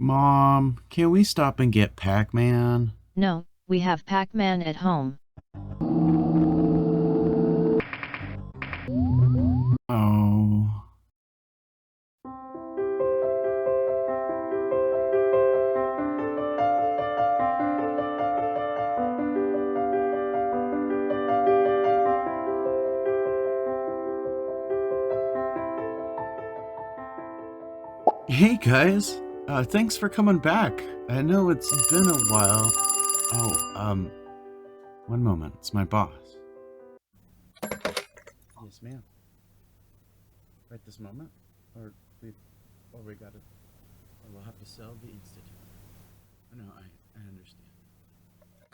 Mom, can we stop and get Pac Man? No, we have Pac Man at home. Oh. Hey guys, thanks for coming back. I know it's been a while. Oh, one moment, it's my boss. Yes, ma'am. Right this moment? Or we gotta, or we'll have to sell the institute. No, I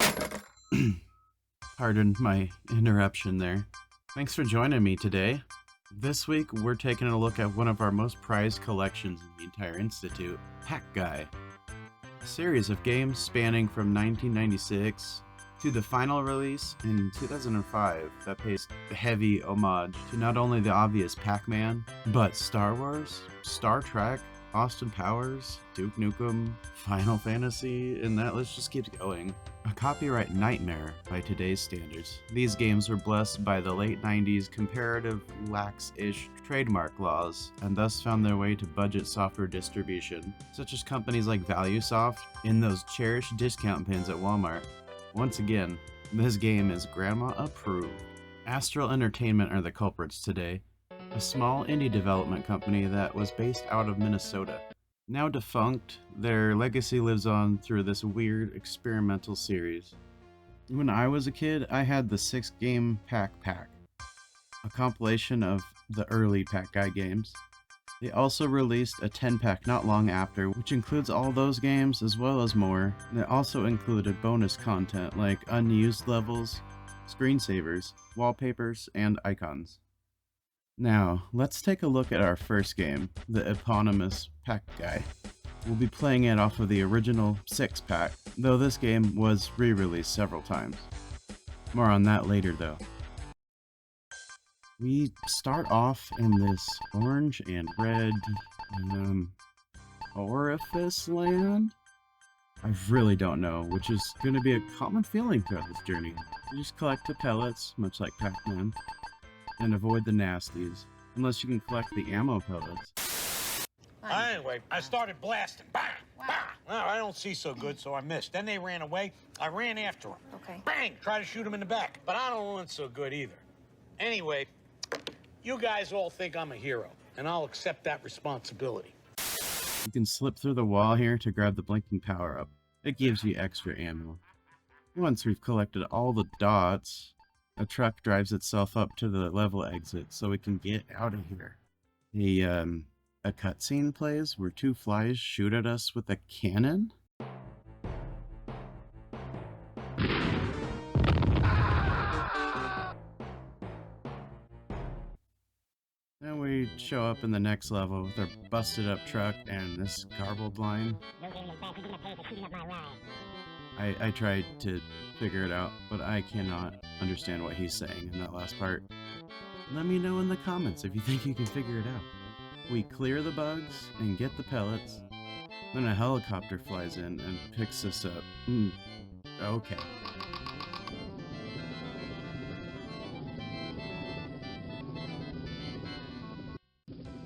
understand. Pardon my interruption there. Thanks for joining me today. This week, we're taking a look at one of our most prized collections in the entire Institute, Pac Guy. A series of games spanning from 1996 to the final release in 2005 that pays heavy homage to not only the obvious Pac Man, but Star Wars, Star Trek, Austin Powers, Duke Nukem, Final Fantasy, and that list just keeps going. A copyright nightmare by today's standards. These games were blessed by the late 90s comparative lax-ish trademark laws, and thus found their way to budget software distribution, such as companies like ValueSoft in those cherished discount pins at Walmart. Once again, this game is grandma approved. Astral Entertainment are the culprits today, a small indie development company that was based out of Minnesota. Now defunct, their legacy lives on through this weird experimental series. When I was a kid, I had the 6-game Pac, a compilation of the early Pac Guy games. They also released a 10-pack not long after, which includes all those games as well as more. And it also included bonus content like unused levels, screensavers, wallpapers, and icons. Now, let's take a look at our first game, the eponymous Pac Guy. We'll be playing it off of the original 6-pack, though this game was re-released several times. More on that later though. We start off in this orange and red orifice land? I really don't know, which is going to be a common feeling throughout this journey. You just collect the pellets, much like Pac Man, and avoid the nasties, unless you can collect the ammo pellets. Anyway, I started blasting. Bang! Bang! Well, I don't see so good, so I missed. Then they ran away. I ran after them. Okay. Bang! Try to shoot them in the back. But I don't run so good either. Anyway, you guys all think I'm a hero, and I'll accept that responsibility. You can slip through the wall here to grab the blinking power-up. It gives you extra ammo. Once we've collected all the dots, a truck drives itself up to the level exit so we can get out of here. A cutscene plays where 2 flies shoot at us with a cannon? Then we show up in the next level with our busted up truck and this garbled line. I tried to figure it out, but I cannot understand what he's saying in that last part. Let me know in the comments if you think you can figure it out. We clear the bugs and get the pellets. Then a helicopter flies in and picks us up. Okay.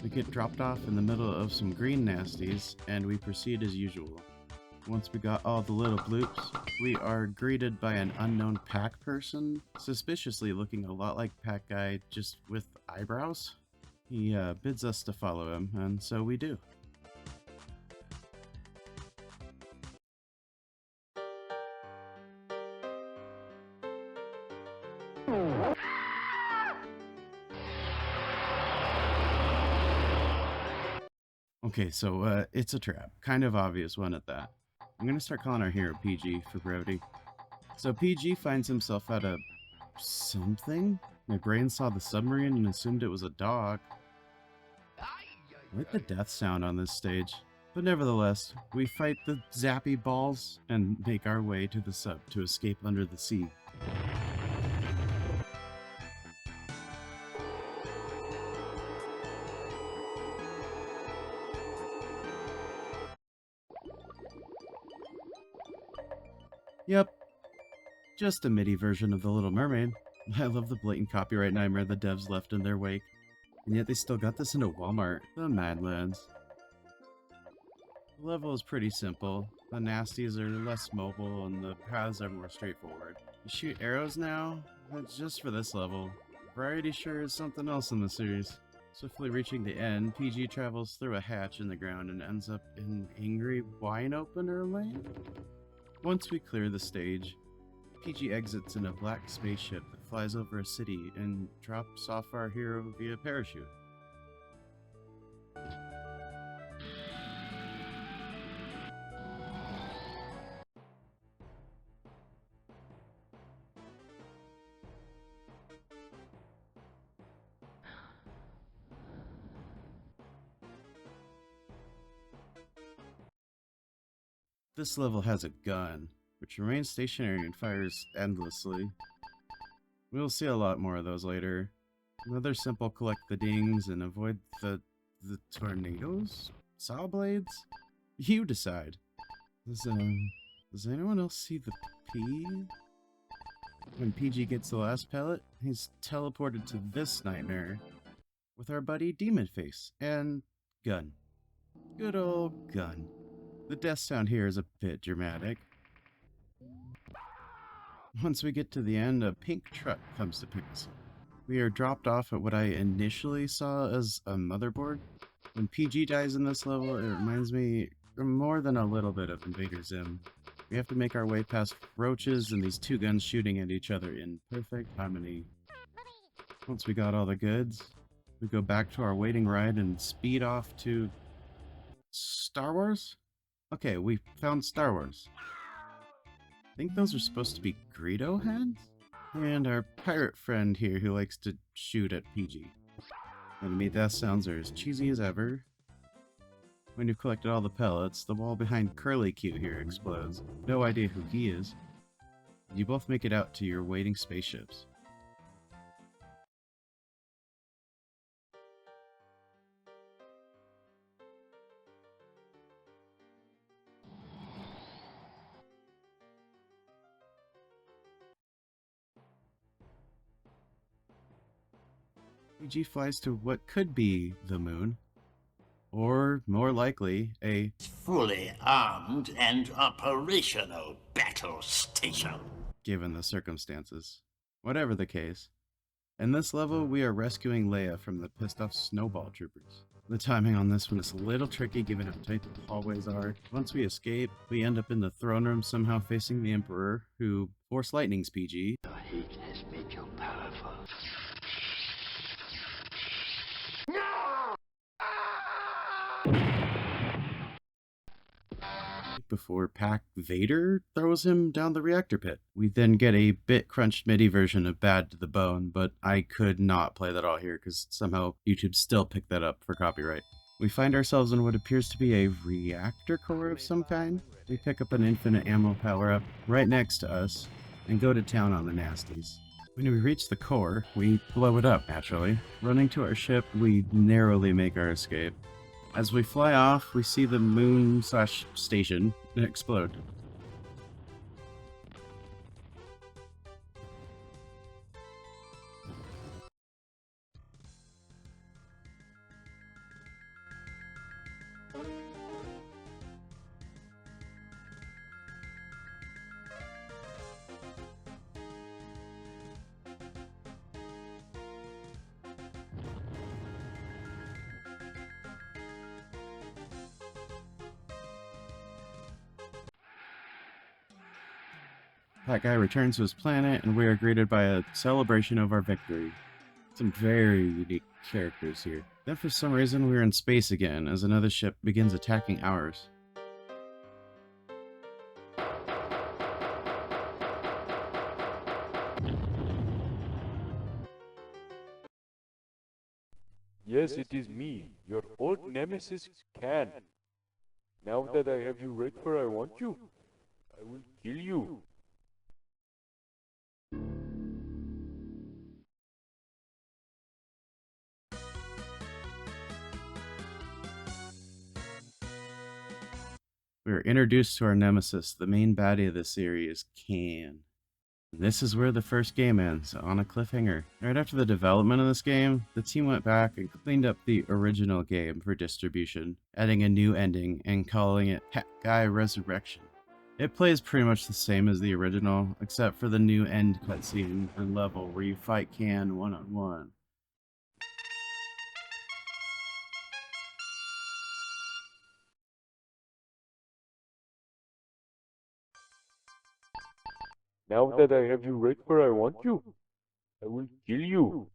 We get dropped off in the middle of some green nasties, and we proceed as usual. Once we got all the little bloops, we are greeted by an unknown Pac person, suspiciously looking a lot like Pac Guy, just with eyebrows. He bids us to follow him, and so we do. Okay, so it's a trap. Kind of obvious one at that. I'm gonna start calling our hero PG for brevity. So PG finds himself at a something? My brain saw the submarine and assumed it was a dock. I like the death sound on this stage. But nevertheless, we fight the zappy balls and make our way to the sub to escape under the sea. Yep, just a MIDI version of The Little Mermaid. I love the blatant copyright nightmare the devs left in their wake. And yet they still got this into Walmart. The Mad Lads. The level is pretty simple. The nasties are less mobile and the paths are more straightforward. You shoot arrows now? That's just for this level. Variety sure is something else in the series. Swiftly reaching the end, PG travels through a hatch in the ground and ends up in Angry Wine Opener Lane? Once we clear the stage, PG exits in a black spaceship that flies over a city and drops off our hero via parachute. This level has a gun, which remains stationary and fires endlessly. We'll see a lot more of those later. Another simple collect the dings and avoid the tornadoes? Saw blades? You decide. Does anyone else see the P? When PG gets the last pellet, he's teleported to this nightmare with our buddy Demon Face and Gun. Good old Gun. The death sound here is a bit dramatic. Once we get to the end, a pink truck comes to pick us up. We are dropped off at what I initially saw as a motherboard. When PG dies in this level, it reminds me more than a little bit of Invader Zim. We have to make our way past roaches and these two guns shooting at each other in perfect harmony. Once we got all the goods, we go back to our waiting ride and speed off to Star Wars? Okay, we found Star Wars. I think those are supposed to be Greedo heads? And our pirate friend here who likes to shoot at PG. Enemy death sounds are as cheesy as ever. When you've collected all the pellets, the wall behind Curly Q here explodes. No idea who he is. You both make it out to your waiting spaceships. PG flies to what could be the moon, or more likely, a fully armed and operational battle station. Given the circumstances. Whatever the case. In this level, we are rescuing Leia from the pissed off snowball troopers. The timing on this one is a little tricky given how tight the hallways are. Once we escape, we end up in the throne room somehow facing the Emperor, who Force Lightnings PG. The heat has made you powerful. Before Pac Vader throws him down the reactor pit. We then get a bit crunched MIDI version of Bad to the Bone, but I could not play that all here because somehow YouTube still picked that up for copyright. We find ourselves in what appears to be a reactor core of some kind. We pick up an infinite ammo power-up right next to us and go to town on the nasties. When we reach the core, we blow it up, naturally. Running to our ship, we narrowly make our escape. As we fly off, we see the moon/station explode. Pac Guy returns to his planet, and we are greeted by a celebration of our victory. Some very unique characters here. Then for some reason we're in space again, as another ship begins attacking ours. Yes, it is me, your old nemesis, Can. Now that I have you right where I want you, I will kill you. We are introduced to our nemesis, the main baddie of the series, Can. This is where the first game ends, on a cliffhanger. Right after the development of this game, the team went back and cleaned up the original game for distribution, adding a new ending and calling it Pac Guy Resurrection. It plays pretty much the same as the original, except for the new end cutscene and level where you fight Can one-on-one. Now that I have you right where I want you, I will kill you.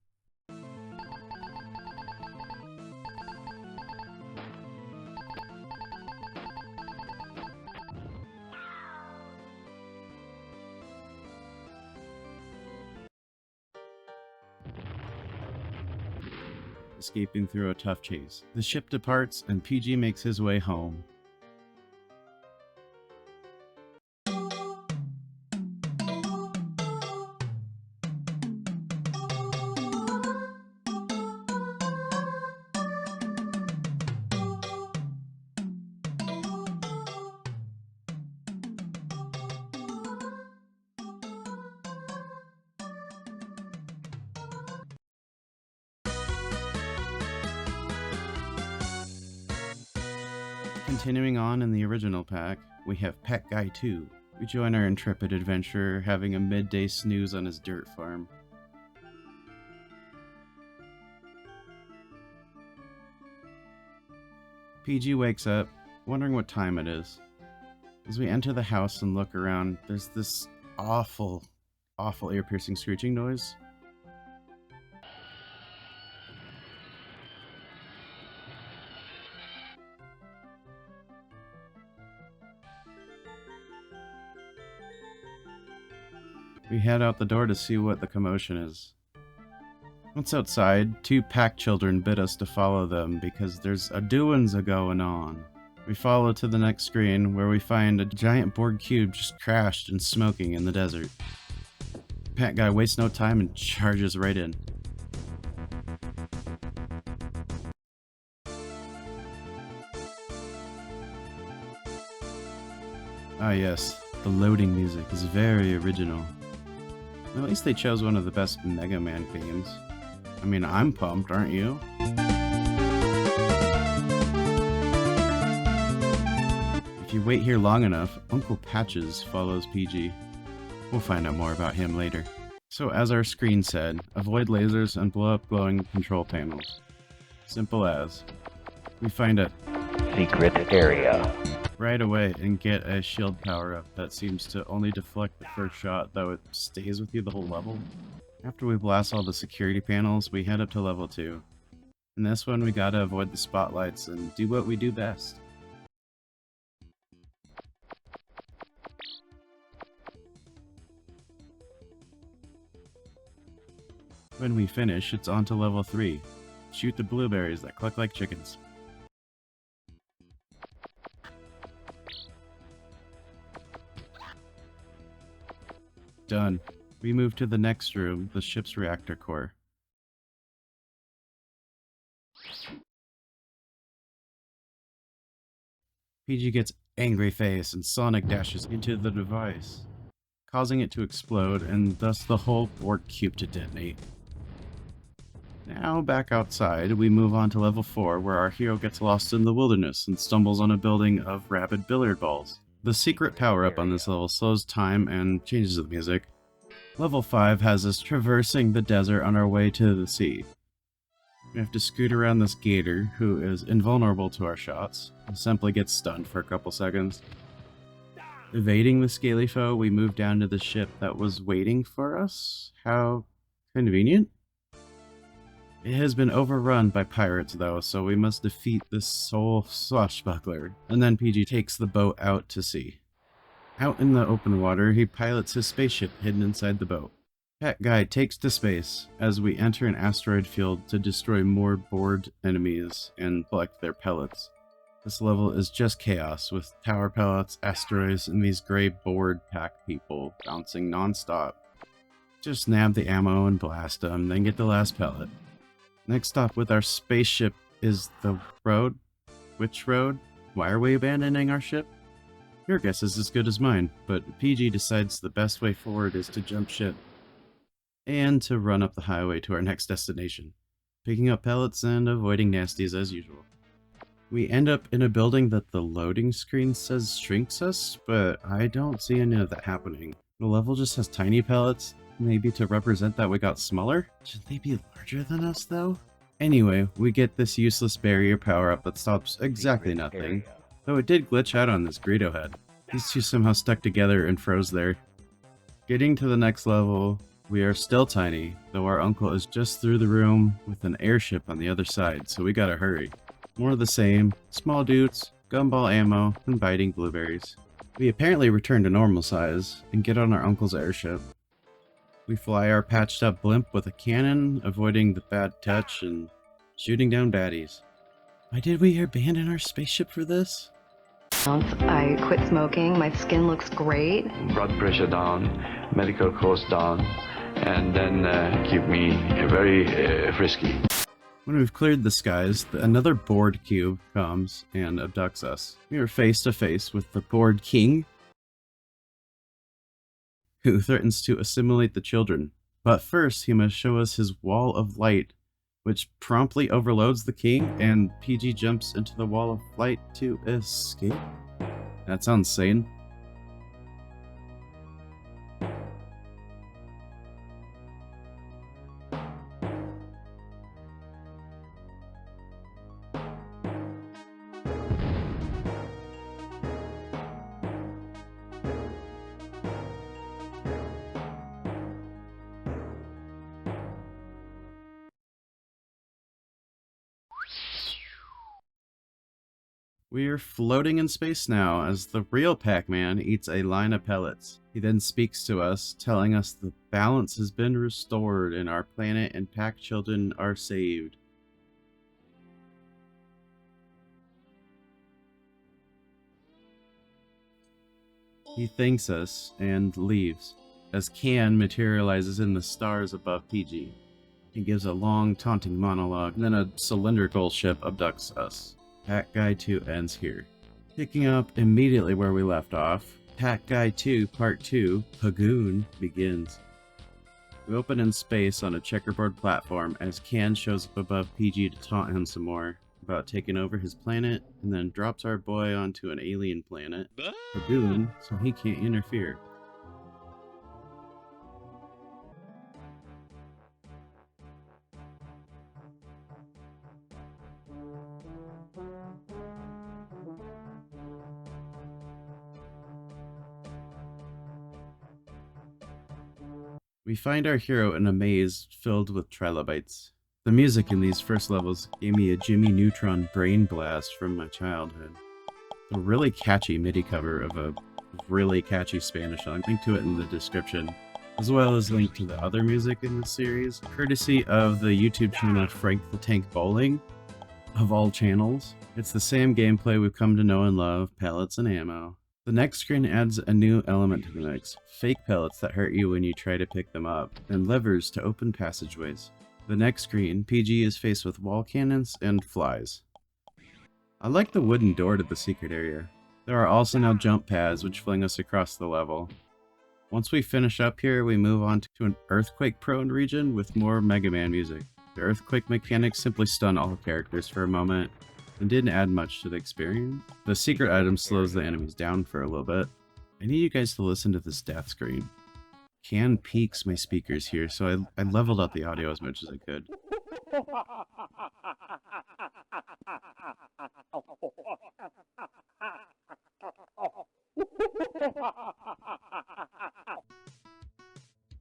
Escaping through a tough chase. The ship departs and PG makes his way home. Continuing on in the original pack, we have Pac Guy 2. We join our intrepid adventurer having a midday snooze on his dirt farm. PG wakes up, wondering what time it is. As we enter the house and look around, there's this awful ear-piercing screeching noise. We head out the door to see what the commotion is. Once outside, two Pac children bid us to follow them because there's a doings a-going on. We follow to the next screen where we find a giant board cube just crashed and smoking in the desert. Pac Guy wastes no time and charges right in. Ah yes, the loading music is very original. At least they chose one of the best Mega Man games. I mean, I'm pumped, aren't you? If you wait here long enough, Uncle Patches follows PG. We'll find out more about him later. So as our screen said, avoid lasers and blow up glowing control panels. Simple as. We find a secret area right away and get a shield power-up that seems to only deflect the first shot, though it stays with you the whole level. After we blast all the security panels, we head up to level 2. In this one, we gotta avoid the spotlights and do what we do best. When we finish, it's on to level 3. Shoot the blueberries that cluck like chickens. Done. We move to the next room, the ship's reactor core. PG gets angry face and Sonic dashes into the device, causing it to explode and thus the whole board cube to detonate. Now back outside, we move on to level 4 where our hero gets lost in the wilderness and stumbles on a building of rabid billiard balls. The secret power-up on this level slows time and changes the music. Level 5 has us traversing the desert on our way to the sea. We have to scoot around this gator, who is invulnerable to our shots, and simply gets stunned for a couple seconds. Evading the scaly foe, we move down to the ship that was waiting for us. How convenient. It has been overrun by pirates though, so we must defeat this soul swashbuckler, and then PG takes the boat out to sea. Out in the open water, he pilots his spaceship hidden inside the boat. Pac Guy takes to space as we enter an asteroid field to destroy more bored enemies and collect their pellets. This level is just chaos, with tower pellets, asteroids, and these gray bored Pac people bouncing non-stop. Just nab the ammo and blast them, then get the last pellet. Next stop with our spaceship is the road. Which road? Why are we abandoning our ship? Your guess is as good as mine, but PG decides the best way forward is to jump ship and to run up the highway to our next destination, picking up pellets and avoiding nasties as usual. We end up in a building that the loading screen says shrinks us, but I don't see any of that happening. The level just has tiny pellets, maybe to represent that we got smaller? Should they be larger than us though? Anyway, we get this useless barrier power-up that stops exactly nothing, though it did glitch out on this Greedo head. These two somehow stuck together and froze there. Getting to the next level, we are still tiny, though our uncle is just through the room with an airship on the other side, so we gotta hurry. More of the same, small dudes, gumball ammo, and biting blueberries. We apparently return to normal size, and get on our uncle's airship. We fly our patched up blimp with a cannon, avoiding the bad touch and shooting down baddies. Why did we abandon our spaceship for this? I quit smoking, my skin looks great. Blood pressure down, medical costs down, and then keep me very frisky. When we've cleared the skies, another board cube comes and abducts us. We are face to face with the board king, who threatens to assimilate the children. But first, he must show us his wall of light, which promptly overloads the king, and PG jumps into the wall of light to escape. That sounds sane. We are floating in space now as the real Pac Man eats a line of pellets. He then speaks to us, telling us the balance has been restored and our planet and Pac children are saved. He thanks us and leaves, as Can materializes in the stars above PG. He gives a long, taunting monologue, and then a cylindrical ship abducts us. Pac Guy 2 ends here. Picking up immediately where we left off, Pac Guy 2 Part 2, Pagoon, begins. We open in space on a checkerboard platform as Can shows up above PG to taunt him some more about taking over his planet, and then drops our boy onto an alien planet, Pagoon, so he can't interfere. We find our hero in a maze filled with trilobites. The music in these first levels gave me a Jimmy Neutron brain blast from my childhood. A really catchy MIDI cover of a really catchy Spanish song. Link to it in the description, as well as link to the other music in the series, courtesy of the YouTube channel Frank the Tank Bowling, of all channels. It's the same gameplay we've come to know and love, pellets and ammo. The next screen adds a new element to the mix, fake pellets that hurt you when you try to pick them up, and levers to open passageways. The next screen, PG is faced with wall cannons and flies. I like the wooden door to the secret area. There are also now jump pads which fling us across the level. Once we finish up here, we move on to an earthquake-prone region with more Mega Man music. The earthquake mechanics simply stun all characters for a moment, and didn't add much to the experience. The secret item slows the enemies down for a little bit. I need you guys to listen to this death screen. Can peaks my speakers here, so I leveled up the audio as much as I could.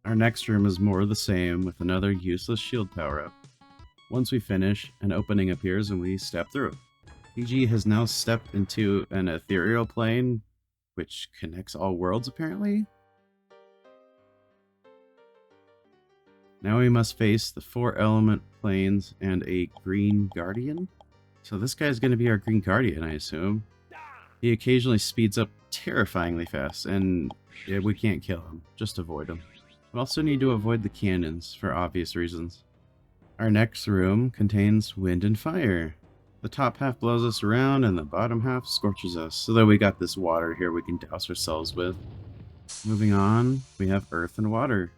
Our next room is more of the same, with another useless shield power-up. Once we finish, an opening appears and we step through. PG has now stepped into an ethereal plane, which connects all worlds apparently? Now we must face the 4 element planes and a green guardian? So this guy's gonna be our green guardian, I assume. He occasionally speeds up terrifyingly fast, and yeah, we can't kill him, just avoid him. We also need to avoid the cannons, for obvious reasons. Our next room contains wind and fire. The top half blows us around and the bottom half scorches us, so that we got this water here we can douse ourselves with. Moving on, we have earth and water.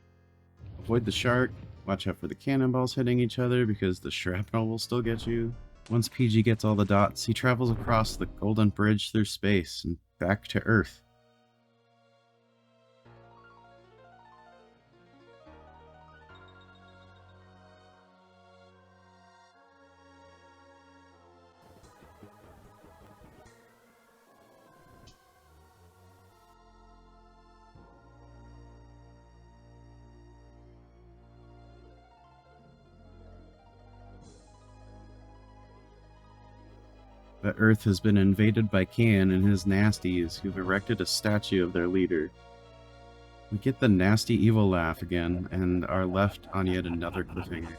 Avoid the shark, watch out for the cannonballs hitting each other because the shrapnel will still get you. Once PG gets all the dots, he travels across the golden bridge through space and back to Earth. The Earth has been invaded by Can and his nasties, who've erected a statue of their leader. We get the nasty evil laugh again, and are left on yet another cliffhanger.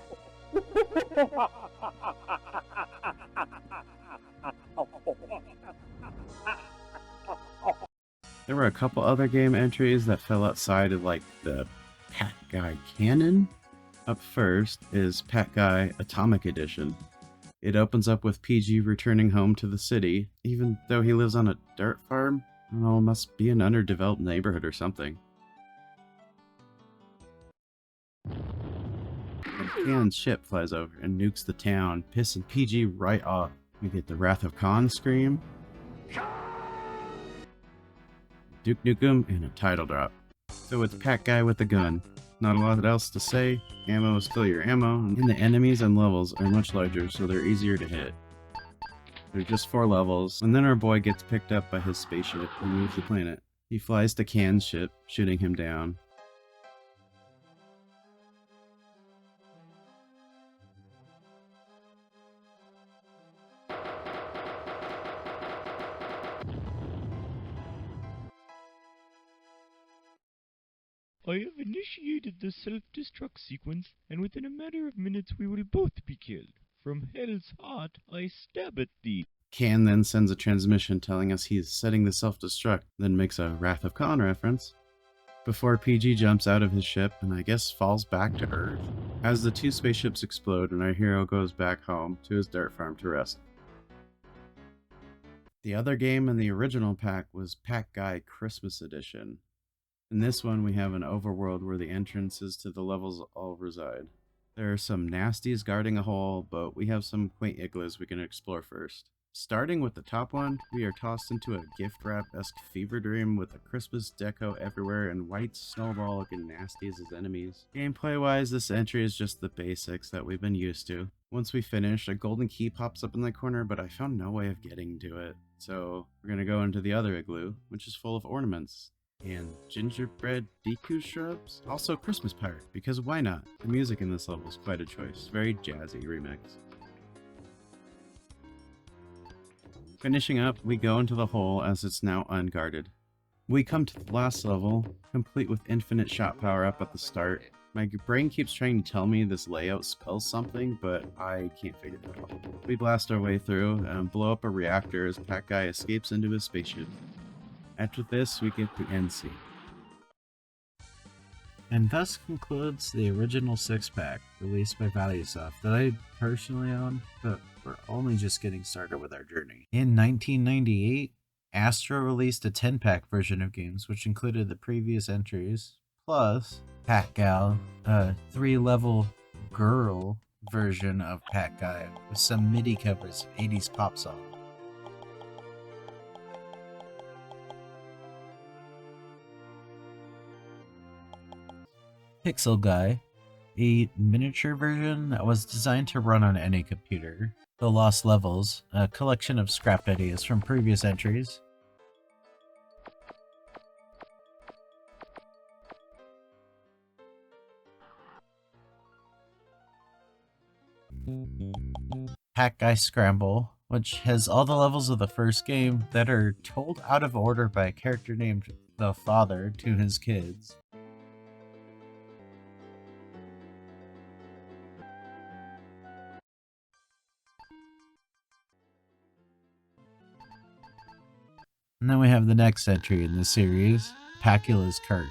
There were a couple other game entries that fell outside of like the Pac Guy canon. Up first is Pac Guy Atomic Edition. It opens up with PG returning home to the city, even though he lives on a dirt farm. I don't know, it must be an underdeveloped neighborhood or something. And Can's ship flies over and nukes the town, pissing PG right off. We get the Wrath of Khan scream, Duke Nukem, and a title drop. So it's Pac Guy with a gun. Not a lot else to say. Ammo is still your ammo, and the enemies and levels are much larger, so they're easier to hit. They're just 4 levels, and then our boy gets picked up by his spaceship and leaves the planet. He flies to Can's ship, shooting him down. I have initiated the self-destruct sequence, and within a matter of minutes we will both be killed. From hell's heart, I stab at thee. Can then sends a transmission telling us he's setting the self-destruct, then makes a Wrath of Khan reference, before PG jumps out of his ship and I guess falls back to Earth. As the 2 spaceships explode and our hero goes back home to his dirt farm to rest. The other game in the original pack was Pac Guy Christmas Edition. In this one, we have an overworld where the entrances to the levels all reside. There are some nasties guarding a hole, but we have some quaint igloos we can explore first. Starting with the top one, we are tossed into a gift-wrap-esque fever dream with a Christmas deco everywhere and white snowball-looking nasties as enemies. Gameplay-wise, this entry is just the basics that we've been used to. Once we finish, a golden key pops up in the corner, but I found no way of getting to it. So we're gonna go into the other igloo, which is full of ornaments and gingerbread deku shrubs. Also Christmas pirate, because why not? The music in this level is quite a choice. Very jazzy remix. Finishing up, we go into the hole as it's now unguarded. We come to the last level, complete with infinite shot power up at the start. My brain keeps trying to tell me this layout spells something, but I can't figure it out. We blast our way through and blow up a reactor as Pac Guy escapes into his spaceship. After this, we get the end scene. And thus concludes the original 6-pack released by ValueSoft that I personally own, but we're only just getting started with our journey. In 1998, Astro released a 10-pack version of games, which included the previous entries, plus Pac Gal, a 3-level girl version of Pac Guy with some MIDI covers of 80s pop songs. Pixel Guy, a miniature version that was designed to run on any computer. The Lost Levels, a collection of scrapped ideas from previous entries. Pac Guy Scramble, which has all the levels of the first game that are told out of order by a character named the Father to his kids. And then we have the next entry in the series, Pacula's Curse.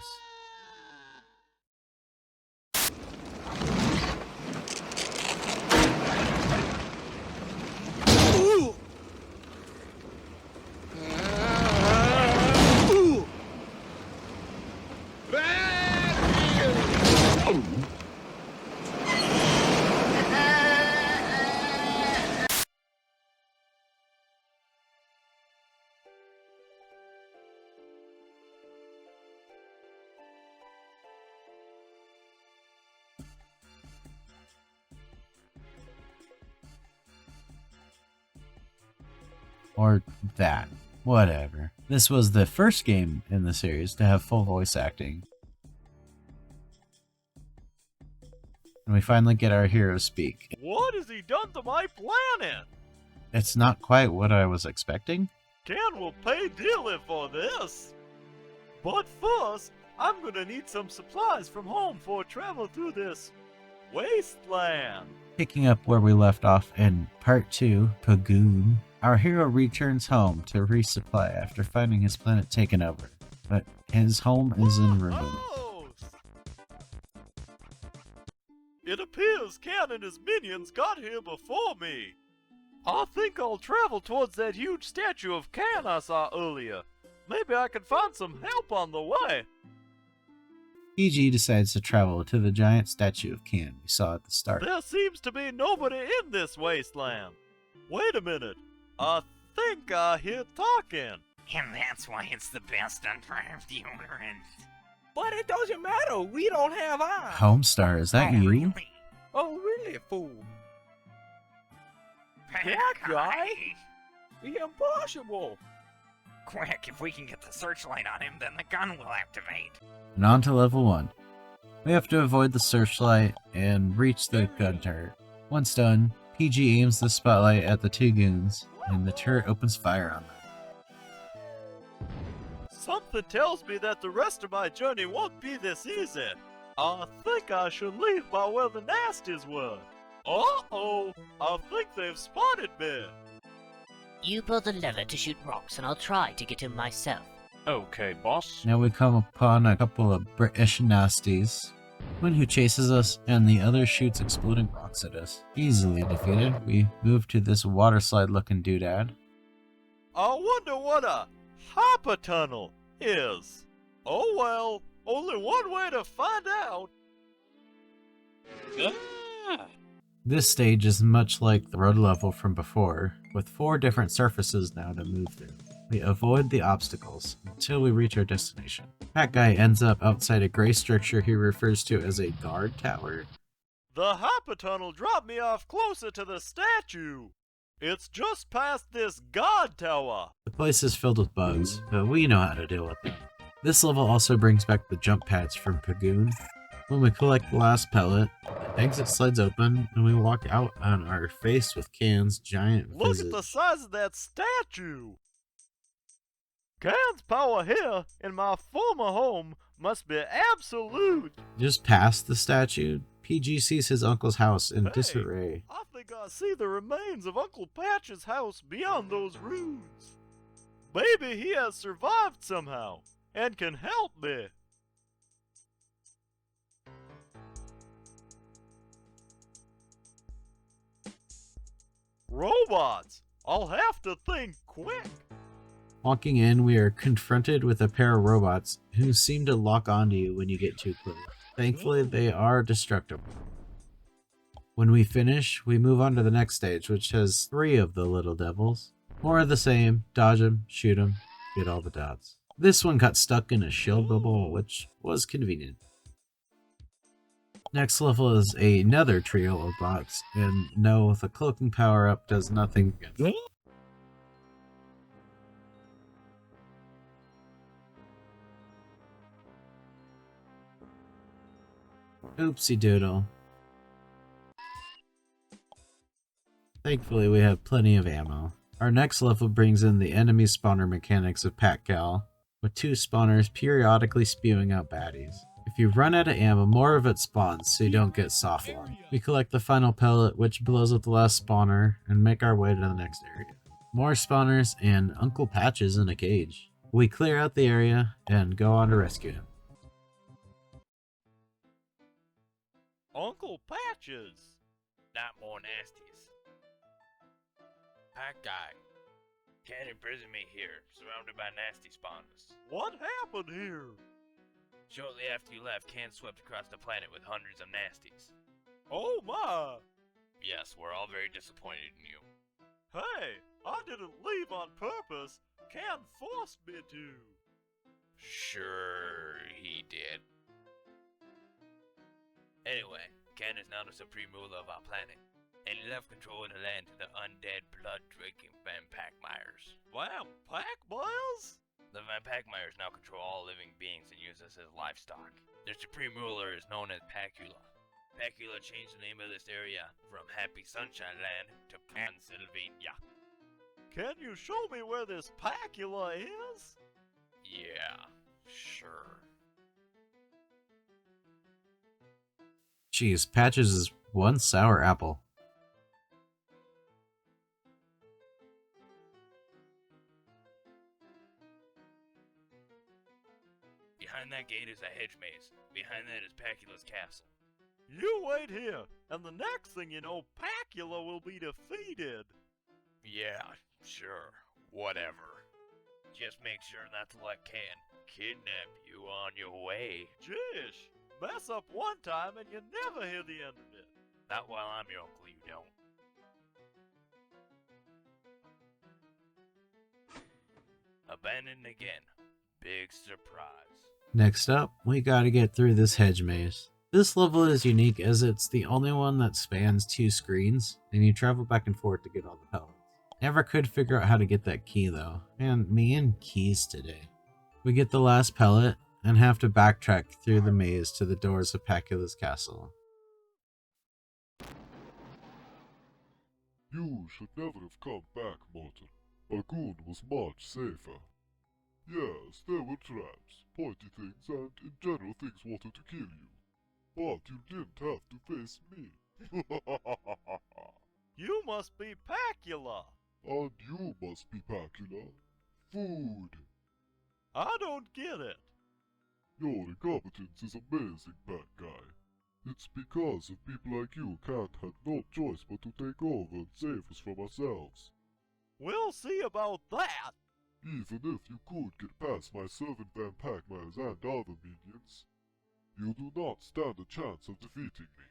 Or that. Whatever. This was the first game in the series to have full voice acting. And we finally get our hero speak. What has he done to my planet? It's not quite what I was expecting. Ken will pay dearly for this. But first, I'm gonna need some supplies from home for travel through this wasteland. Picking up where we left off in part 2, Pagoon, our hero returns home to resupply after finding his planet taken over. But his home is in ruins. It appears Ken and his minions got here before me. I think I'll travel towards that huge statue of Ken I saw earlier. Maybe I can find some help on the way. PG decides to travel to the giant statue of Can we saw at the start. There seems to be nobody in this wasteland. Wait a minute. I think I hear talking. And that's why it's the best on Prime deodorant. But it doesn't matter. We don't have eyes. Homestar, is that you? Really? Oh, really, fool? Pac Guy? Impossible. Quick, if we can get the searchlight on him, then the gun will activate. And on to level 1. We have to avoid the searchlight and reach the gun turret. Once done, PG aims the spotlight at the 2 goons, and the turret opens fire on them. Something tells me that the rest of my journey won't be this easy. I think I should leave by where the nasties were. Uh-oh, I think they've spotted me. You pull the lever to shoot rocks and I'll try to get him myself. Okay, boss. Now we come upon a couple of British nasties. One who chases us and the other shoots exploding rocks at us. Easily defeated, we move to this water slide looking doodad. I wonder what a hyper tunnel is. Oh well, only one way to find out. This stage is much like the road level from before, with 4 different surfaces now to move through. We avoid the obstacles until we reach our destination. Pac Guy ends up outside a gray structure he refers to as a guard tower. The hyper tunnel dropped me off closer to the statue. It's just past this guard tower. The place is filled with bugs, but we know how to deal with them. This level also brings back the jump pads from Pagoon. When we collect the last pellet, the exit slides open and we walk out on our face with Can's giant Look visage. at the size of that statue. Can's power here in my former home must be absolute. Just past the statue, PG sees his uncle's house in disarray. I think I see the remains of Uncle Patch's house beyond those ruins. Maybe he has survived somehow and can help me. Robots! I'll have to think quick. Walking in, we are confronted with a pair of robots who seem to lock onto you when you get too close. Thankfully, they are destructible. When we finish, we move on to the next stage, which has 3 of the little devils. More of the same, dodge them, shoot them, get all the dots. This one got stuck in a shield bubble, which was convenient. Next level is another trio of bots, and no, the cloaking power-up does nothing against them. Oopsie doodle. Thankfully, we have plenty of ammo. Our next level brings in the enemy spawner mechanics of Pac Gal, with 2 spawners periodically spewing out baddies. If you run out of ammo, more of it spawns, so you don't get soft launch. We collect the final pellet, which blows up the last spawner, and make our way to the next area. More spawners and Uncle Patches in a cage. We clear out the area and go on to rescue him. Uncle Patches! Not more nasties. Pac Guy. Can't imprison me here, surrounded by nasty spawners. What happened here? Shortly after you left, Can swept across the planet with hundreds of nasties. Oh my! Yes, we're all very disappointed in you. Hey, I didn't leave on purpose. Can forced me to. Sure, he did. Anyway, Ken is now the supreme ruler of our planet, and he left control of the land to the undead, blood-drinking Van Packmeyers. Van Packmeyers? The Van Packmeyers now control all living beings and use us as livestock. Their supreme ruler is known as Pacula. Pacula changed the name of this area from Happy Sunshine Land to Pennsylvania. Can you show me where this Pacula is? Yeah, sure. Jeez, Patches is one sour apple. Behind that gate is a hedge maze. Behind that is Pacula's castle. You wait here, and the next thing you know, Pacula will be defeated. Yeah, sure. Whatever. Just make sure not to let Can kidnap you on your way. Jish, mess up one time and you never hear the end of it. Not while I'm your uncle, you don't. Abandoned again. Big surprise. Next up, we gotta get through this hedge maze. This level is unique as it's the only one that spans 2 screens, and you travel back and forth to get all the pellets. Never could figure out how to get that key though. Man, me and keys today. We get the last pellet, and have to backtrack through the maze to the doors of Pacula's castle. You should never have come back, Morton. Argoon was much safer. Yes, there were traps, pointy things, and in general things wanted to kill you. But you didn't have to face me. You must be Pacula. And you must be Pacula. Food. I don't get it. Your incompetence is amazing, Pac Guy. It's because of people like you can't have no choice but to take over and save us from ourselves. We'll see about that. Even if you could get past my servant Van Packmeyers and other minions, you do not stand a chance of defeating me.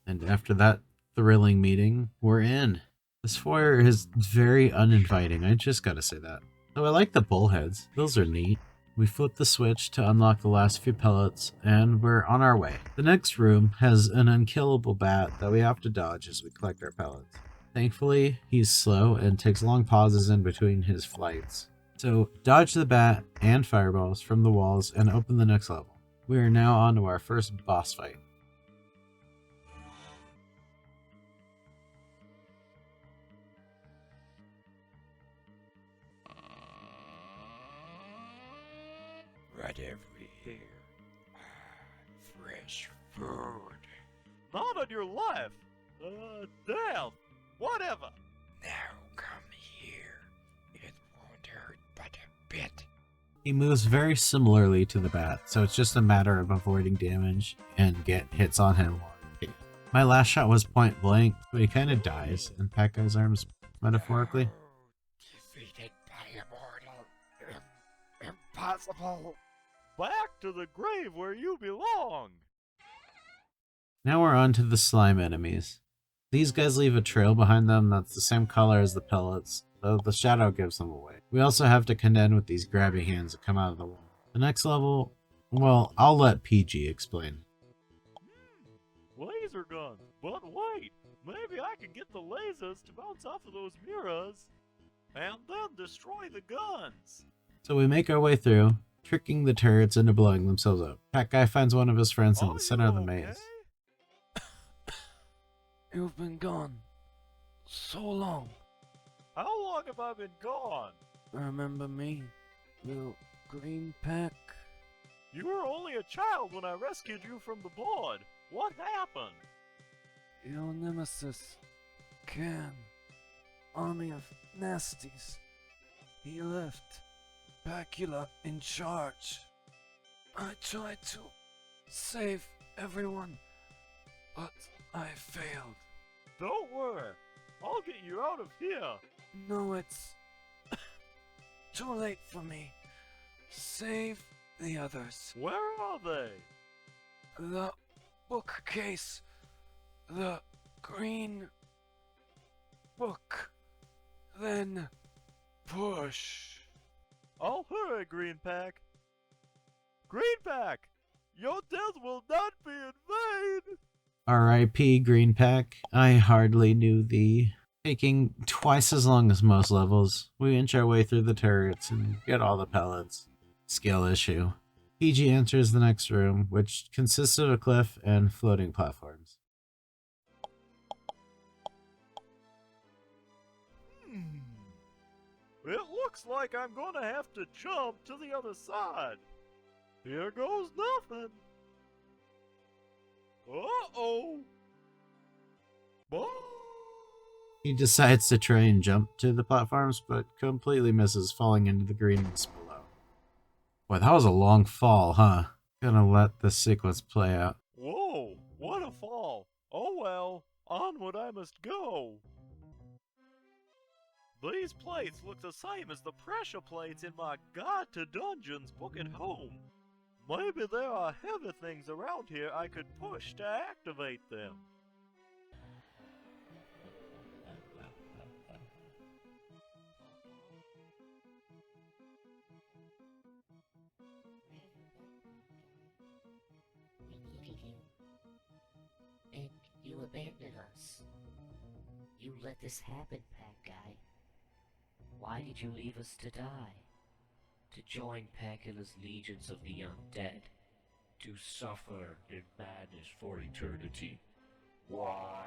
And after that thrilling meeting, we're in. This foyer is very uninviting, I just gotta say that. So I like the bullheads, those are neat. We flip the switch to unlock the last few pellets, and we're on our way. The next room has an unkillable bat that we have to dodge as we collect our pellets. Thankfully, he's slow and takes long pauses in between his flights. So dodge the bat and fireballs from the walls and open the next level. We are now on to our first boss fight. Right over here. Fresh food. Not on your life. Damn. Whatever. Now come here. It won't hurt but a bit. He moves very similarly to the bat, so it's just a matter of avoiding damage and get hits on him. My last shot was point blank, but he kind of dies in Pac Guy's arms, metaphorically. Defeated by a mortal. Impossible. Back to the grave where you belong. Now we're on to the slime enemies. These guys leave a trail behind them that's the same color as the pellets, though the shadow gives them away. We also have to contend with these grabby hands that come out of the wall. The next level, well, I'll let PG explain. Laser guns. But wait, maybe I can get the lasers to bounce off of those mirrors and then destroy the guns. So we make our way through, tricking the turrets into blowing themselves up. Pac Guy finds one of his friends in the center of the maze. You've been gone so long. How long have I been gone? Remember me, little green Pac? You were only a child when I rescued you from the board. What happened? Your nemesis, Can, army of nasties. He left Pacula in charge. I tried to save everyone, but I failed. Don't worry, I'll get you out of here. No, it's too late for me. Save the others. Where are they? The bookcase. The green book. Then push. I'll hurry, Green Pack. Green Pack! Your death will not be in vain! R.I.P. Green Pack, I hardly knew thee. Taking twice as long as most levels, we inch our way through the turrets and get all the pellets. Skill issue. PG enters the next room, which consists of a cliff and floating platforms. It looks like I'm gonna have to jump to the other side. Here goes nothing. Uh-oh. He decides to try and jump to the platforms, but completely misses, falling into the greenness below. Boy, that was a long fall, huh? Gonna let the sequence play out. Whoa, what a fall. Oh well, onward I must go. These plates look the same as the pressure plates in my Guide to Dungeons book at home. Maybe there are heavy things around here I could push to activate them. And you abandoned us. You let this happen, Pac Guy. Why did you leave us to die? To join Pacula's legions of the undead. To suffer in madness for eternity. Why?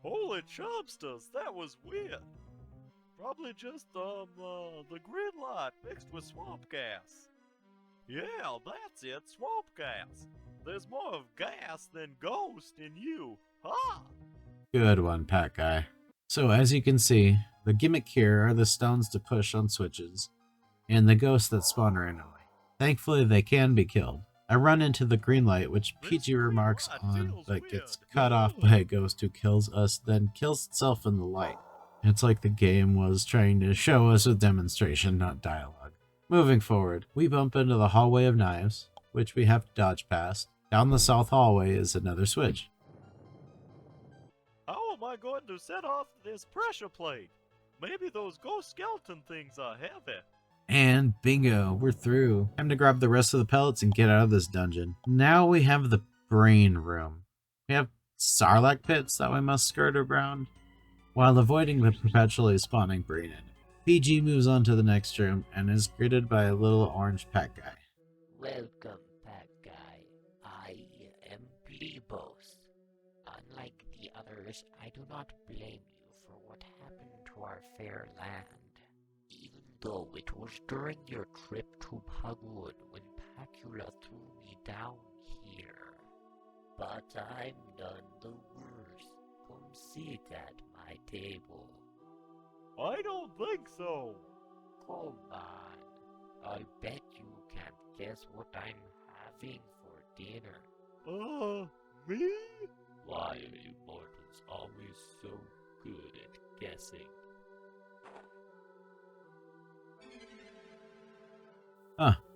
Holy chopsters, that was weird. Probably just, the grid light mixed with swamp gas. Yeah, that's it, swamp gas. There's more of gas than ghost in you. Ha! Good one, Pac Guy. So as you can see, the gimmick here are the stones to push on switches, and the ghosts that spawn randomly. Thankfully, they can be killed. I run into the green light, which PG remarks on, but gets cut off by a ghost who kills us, then kills itself in the light. It's like the game was trying to show us a demonstration, not dialogue. Moving forward, we bump into the hallway of knives, which we have to dodge past. Down the south hallway is another switch. How am I going to set off this pressure plate? Maybe those ghost skeleton things are heavy. And bingo, we're through. Time to grab the rest of the pellets and get out of this dungeon. Now we have the brain room. We have Sarlacc pits that we must skirt around, while avoiding the perpetually spawning brain enemy. PG moves on to the next room and is greeted by a little orange Pac Guy. Welcome, Pac Guy. I am Plebos. Unlike the others, I do not blame you for what happened to our fair land. Even though it was during your trip to Pugwood when Pacula threw me down here. But I'm none the worse. Come sit at my table. I don't think so. Come on. I bet you can't guess what I'm having for dinner. Me? Why are you mortals always so good at guessing?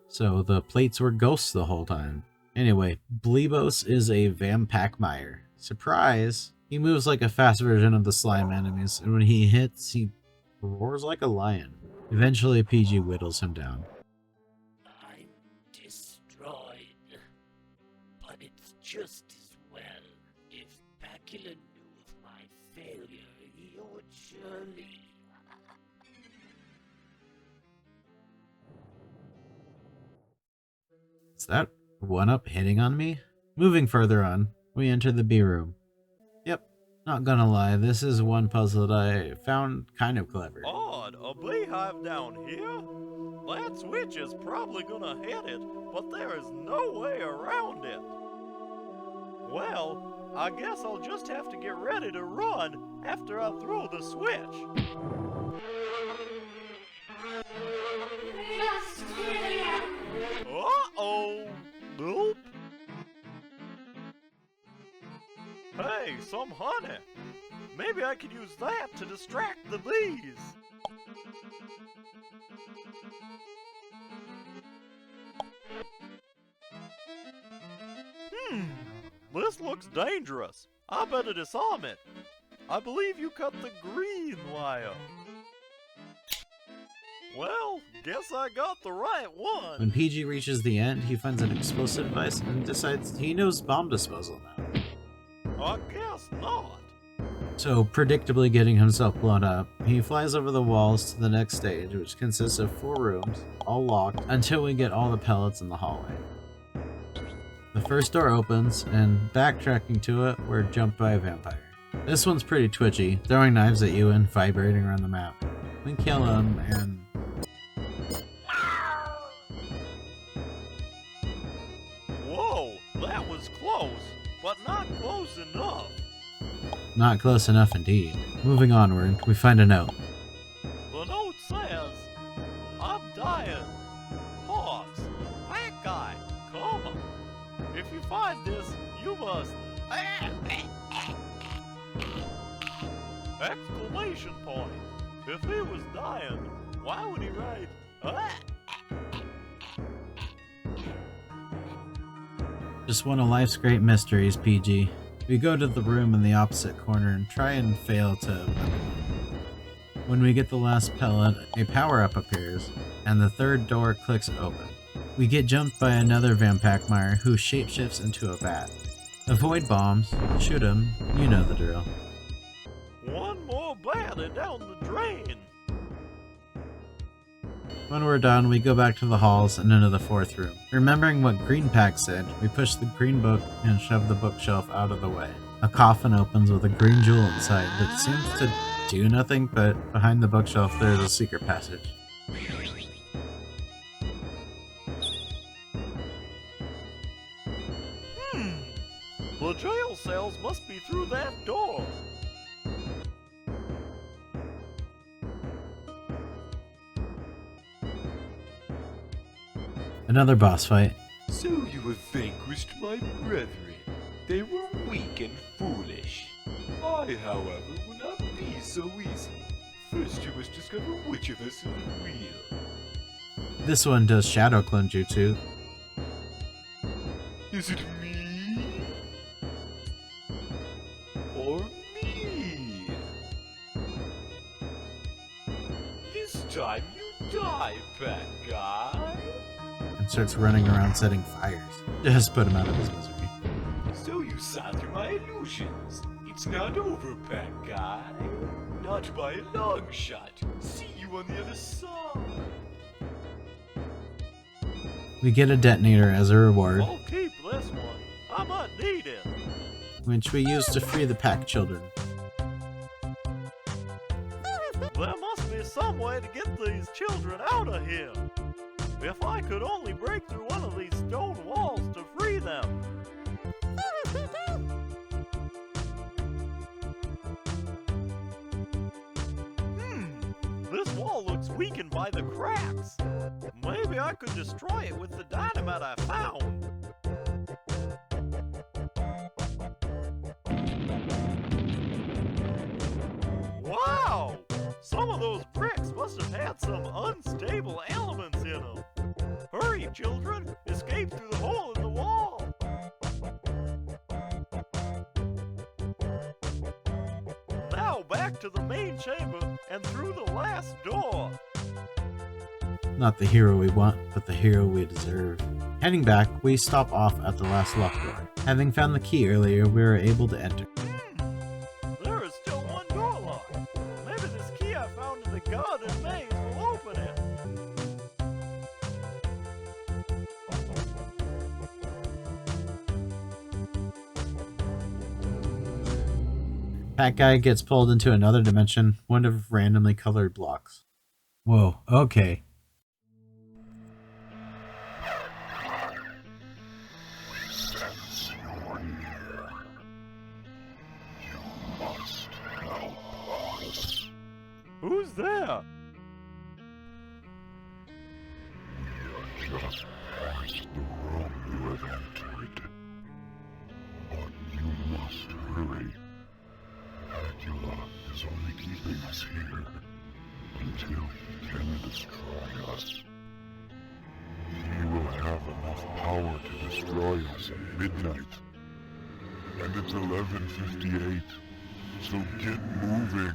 So the plates were ghosts the whole time. Anyway, Blebos is a vampire. Surprise! He moves like a fast version of the slime enemies, and when he hits, he roars like a lion. Eventually, PG whittles him down. I'm destroyed. But it's just as well. If Pacula knew of my failure, he would surely... Is that one-up hitting on me? Moving further on, we enter the B room. Yep, not gonna lie, this is one puzzle that I found kind of clever. Odd, a beehive down here? That switch is probably gonna hit it, but there is no way around it. Well, I guess I'll just have to get ready to run after I throw the switch. Uh-oh! Nope! Hey, some honey! Maybe I could use that to distract the bees! This looks dangerous. I better disarm it. I believe you cut the green wire. Well, guess I got the right one. When PG reaches the end, he finds an explosive device and decides he knows bomb disposal now. I guess not. So, predictably getting himself blown up, he flies over the walls to the next stage, which consists of 4 rooms, all locked, until we get all the pellets in the hallway. The first door opens, and backtracking to it, we're jumped by a vampire. This one's pretty twitchy, throwing knives at you and vibrating around the map. We kill him, and... Whoa, that was close, but not close enough. Not close enough indeed. Moving onward, we find a note. The note says, I'm dying. Pause. Pac Guy, comma. If you find this, you must... Exclamation point. If he was dying, why would he write... Just one of life's great mysteries, PG. We go to the room in the opposite corner and try and fail to... When we get the last pellet, a power-up appears, and the third door clicks open. We get jumped by another vampire who shapeshifts into a bat. Avoid bombs, shoot him, you know the drill. One more batter down the drain. When we're done, we go back to the halls and into the 4th room. Remembering what Green Pack said, we push the green book and shove the bookshelf out of the way. A coffin opens with a green jewel inside that seems to do nothing, but behind the bookshelf there is a secret passage. The jail cells must be through that door. Another boss fight. So you have vanquished my brethren. They were weak and foolish. I, however, will not be so easy. First you must discover which of us is real. This one does shadow clone jutsu. Is it me? Or me? This time you die, Pac Guy. And starts running around setting fires. Just put him out of his misery. So you saw through my illusions. It's not over, Pac Guy. Not by a long shot. See you on the other side. We get a detonator as a reward, I'll keep this one. I might need it. which we use to free the Pac children. There must be some way to get these children out of here. If I could only break through one of these stone walls to free them. This wall looks weakened by the cracks. Maybe I could destroy it with the dynamite I found. Wow! Some of those bricks must have had some unstable elements in them. Hurry, children! Escape through the hole in the wall! Now back to the main chamber and through the last door. Not the hero we want, but the hero we deserve. Heading back, we stop off at the last locked door. Having found the key earlier, we were able to enter. There is still one door locked. Maybe this key I found in the garden maze will open it. Pac Guy gets pulled into another dimension, one of randomly colored blocks. Whoa, okay. Sense your near. You must help us. Who's there? We are just past the room you have entered. But you must hurry. Pacula is only keeping us here until he can destroy us. He will have enough power to destroy us at midnight. And it's 11:58, so get moving.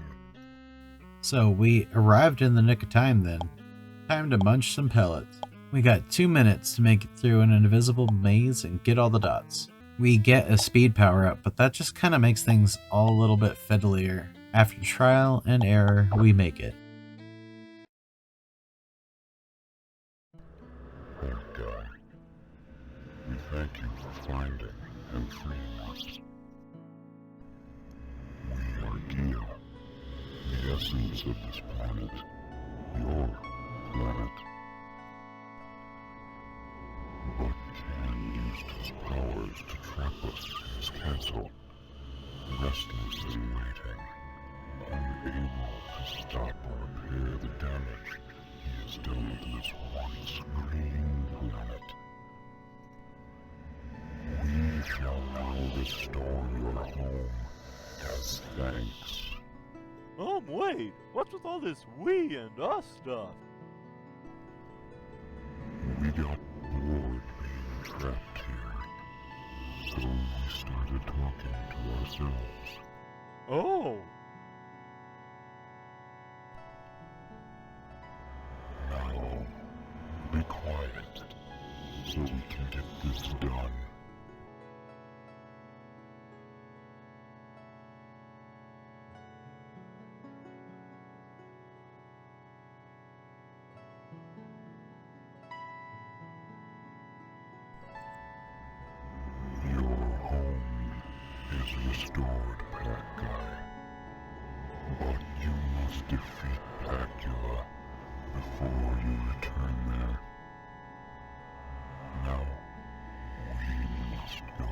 So we arrived in the nick of time then. Time to munch some pellets. We got 2 minutes to make it through an invisible maze and get all the dots. We get a speed power up, but that just kind of makes things all a little bit fiddlier. After trial and error, we make it. Pac Guy, we thank you for finding and freeing us. We are Gia, the essence of this planet, your planet. But Can used his powers to trap us in his castle, restless and waiting, unable to stop or repair the damage he has done to this once green planet. We shall now restore your home as thanks. Wait, what's with all this we and us stuff? We got bored being trapped here, so we started talking to ourselves. Oh! Now, be quiet, so we can get this done. Your home is restored, Pac Guy. But you must defeat Pacula before you return there. Now, we must go.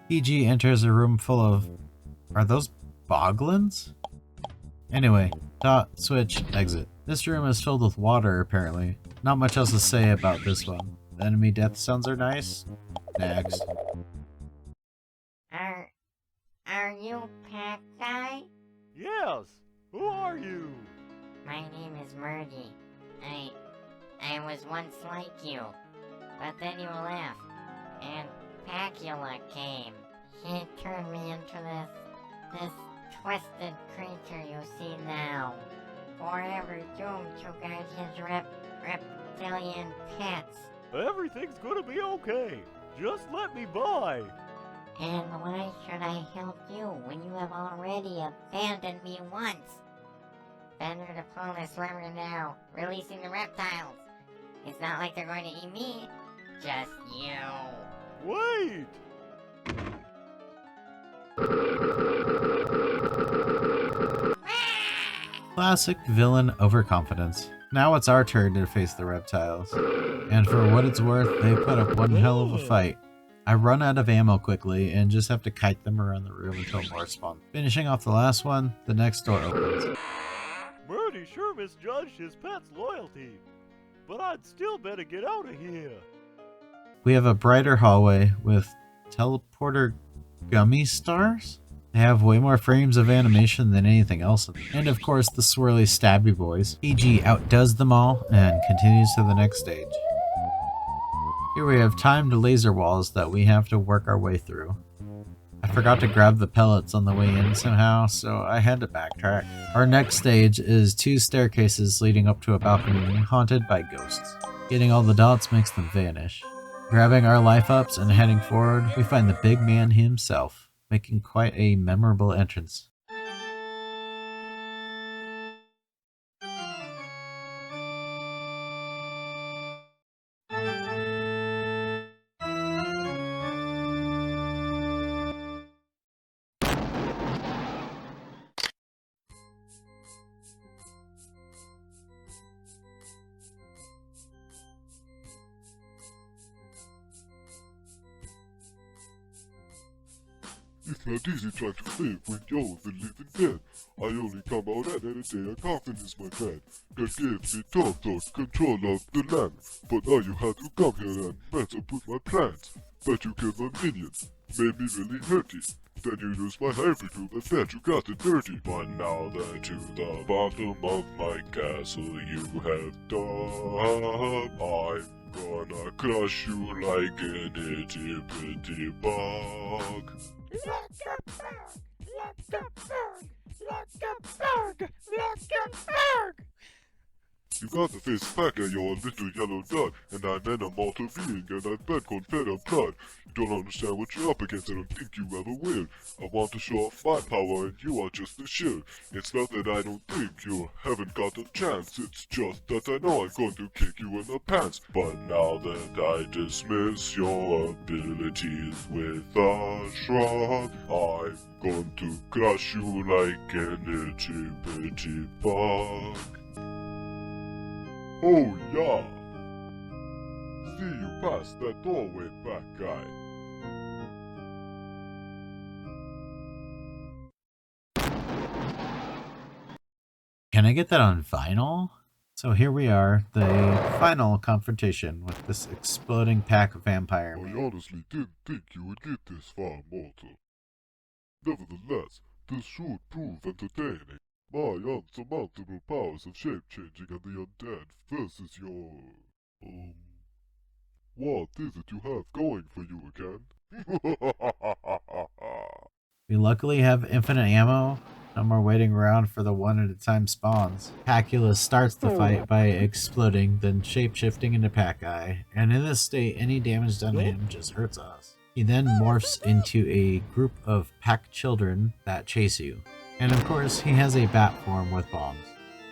PG enters a room full of... Are those boglins? Anyway, dot, switch, exit. This room is filled with water, apparently. Not much else to say about this one. The enemy death sounds are nice. Next. Are you Pac Guy? Yes! Who are you? My name is Murdy. I was once like you, but then you left, and Pacula came. He turned me into this twisted creature you see now. Forever doomed to guard his reptilian pets. Everything's gonna be okay. Just let me by. And why should I help you when you have already abandoned me once? Better to pull this lever now, releasing the reptiles. It's not like they're going to eat me, just you. Wait! Classic villain overconfidence. Now it's our turn to face the reptiles. And for what it's worth, they put up one hell of a fight. I run out of ammo quickly and just have to kite them around the room until more spawn. Finishing off the last one, the next door opens. Murdy sure misjudged his pet's loyalty, but I'd still better get out of here. We have a brighter hallway with teleporter gummy stars? They have way more frames of animation than anything else. And of course the swirly stabby boys. PG outdoes them all and continues to the next stage. Here we have timed laser walls that we have to work our way through. I forgot to grab the pellets on the way in somehow, so I had to backtrack. Our next stage is 2 staircases leading up to a balcony haunted by ghosts. Getting all the dots makes them vanish. Grabbing our life ups and heading forward, we find the big man himself, making quite a memorable entrance. It's not easy trying to live when you're the living dead. I only come out at it a day, a coffin is my bed. God gives me total control of the land. But now you have to come here and mess up with my plans. But you killed my minions, made me really hurty. Then you used my hypercube and then you got it dirty. But now that to the bottom of my castle you have done, I'm gonna crush you like an itty bitty bug. You got the face of Pac Guy, you're a little yellow nut, and I'm an immortal being, and I've been confed of blood. You don't understand what you're up against, I don't think you ever will. I want to show off my power, and you are just a shill. It's not that I don't think you haven't got a chance, it's just that I know I'm going to kick you in the pants. But now that I dismiss your abilities with a shrug, I'm going to crush you like an itty bitty bug. Oh yeah! See you past that doorway, Pac Guy. Can I get that on vinyl? So here we are, the final confrontation with this exploding pack of vampire I men. honestly didn't think you would get this far, mortal. Nevertheless, this should prove entertaining. My unsurmountable powers of shape-changing and the undead versus your... what is it you have going for you again? We luckily have infinite ammo. No more waiting around for the one at a time spawns. Pacula starts the fight by exploding, then shape-shifting into Pac Guy, and in this state, any damage done to him just hurts us. He then morphs into a group of Pac children that chase you. And of course, he has a bat form with bombs.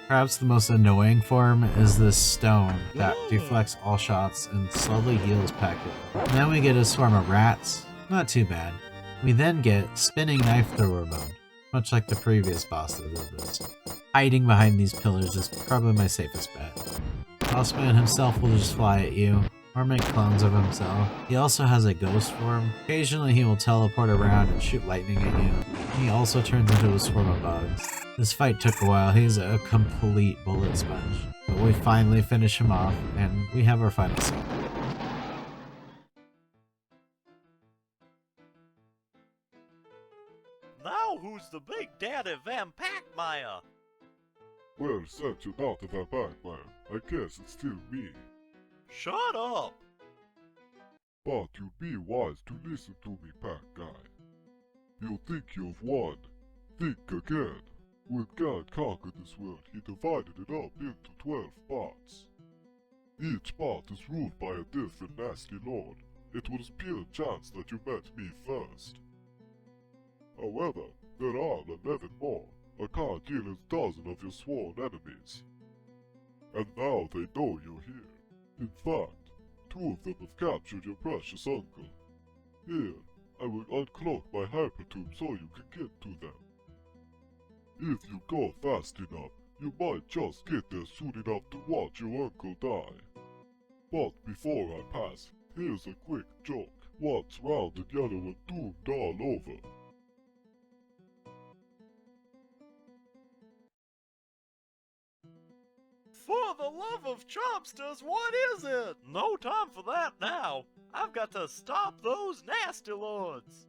Perhaps the most annoying form is this stone that deflects all shots and slowly heals Pacula. And then we get a swarm of rats. Not too bad. We then get spinning knife thrower mode, much like the previous bosses of this. Hiding behind these pillars is probably my safest bet. Bossman himself will just fly at you, or make clones of himself. He also has a ghost form. Occasionally he will teleport around and shoot lightning at you. He also turns into a swarm of bugs. This fight took a while, he's a complete bullet sponge. But we finally finish him off, and we have our final scene. Now who's the big daddy vampire? Well, since you're not a vampire man, I guess it's still me. Shut up! But you'd be wise to listen to me, Pac Guy. You think you've won. Think again. When God conquered this world, he divided it up into 12 parts. Each part is ruled by a different nasty lord. It was pure chance that you met me first. However, there are 11 more. I can't kill a dozen of your sworn enemies. And now they know you're here. In fact, 2 of them have captured your precious uncle. Here, I will uncloak my hypertube so you can get to them. If you go fast enough, you might just get there soon enough to watch your uncle die. But before I pass, here's a quick joke. What's round and yellow and doomed all over? For the love of chopsters, what is it? No time for that now. I've got to stop those nasty lords.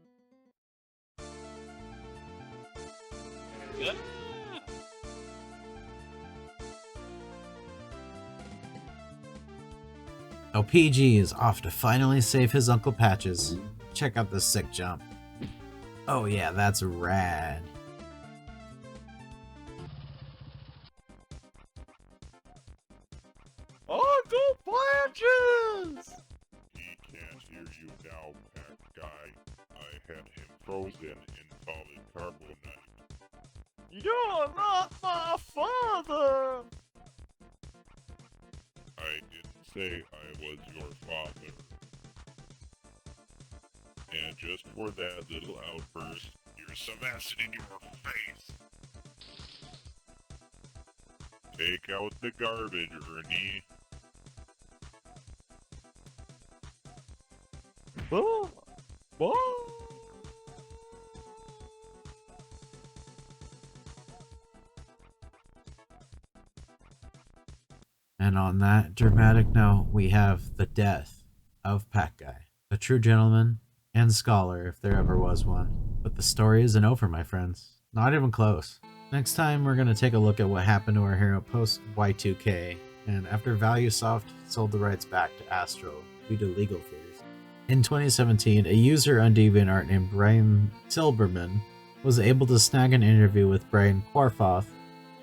So PG is off to finally save his Uncle Patches. Check out this sick jump. Oh yeah, that's rad. Uncle Patches! He can't hear you now, Pac Guy. I had him frozen in solid carbonite. You're not my father! I didn't say I was your father. And just for that little outburst, here's some acid in your face. Take out the garbage, Ernie. Oh, And on that dramatic note, we have the death of Pac Guy, a true gentleman and scholar if there ever was one. But the story isn't over, my friends. Not even close. Next time, we're going to take a look at what happened to our hero post Y2K, and after ValueSoft sold the rights back to Astro due to legal fears. In 2017, a user on DeviantArt named Brian Silberman was able to snag an interview with Brian Quarfoth,